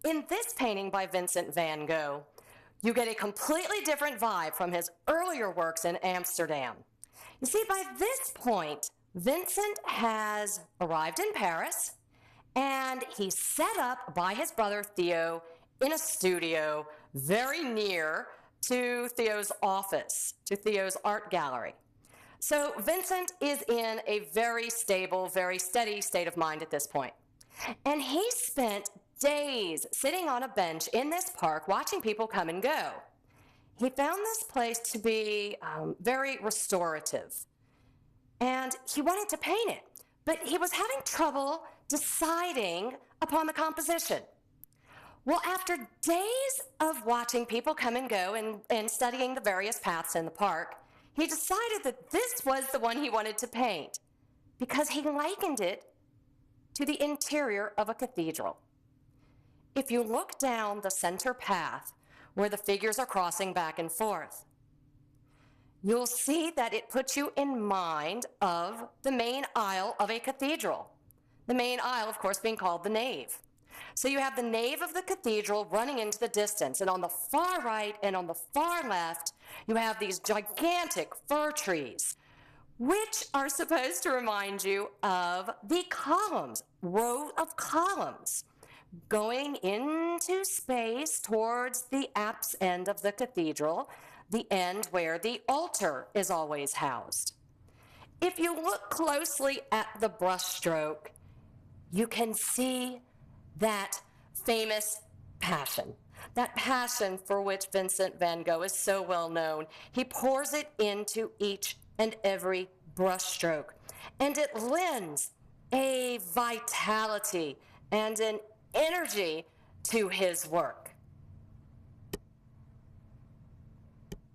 In this painting by Vincent Van Gogh, you get a completely different vibe from his earlier works in Amsterdam. You see, by this point, Vincent has arrived in Paris, and he's set up by his brother Theo in a studio very near to Theo's office, to Theo's art gallery. So Vincent is in a very stable, very steady state of mind at this point. And he spent days sitting on a bench in this park watching people come and go. He found this place to be very restorative, and he wanted to paint it, but he was having trouble deciding upon the composition. Well, after days of watching people come and go and studying the various paths in the park, he decided that this was the one he wanted to paint because he likened it to the interior of a cathedral. If you look down the center path where the figures are crossing back and forth, you'll see that it puts you in mind of the main aisle of a cathedral. The main aisle, of course, being called the nave. So you have the nave of the cathedral running into the distance, and on the far right and on the far left, you have these gigantic fir trees, which are supposed to remind you of the columns, row of columns, going into space towards the apse end of the cathedral, the end where the altar is always housed. If you look closely at the brushstroke, you can see that famous passion, that passion for which Vincent Van Gogh is so well known. He pours it into each and every brushstroke, and it lends a vitality and an energy to his work.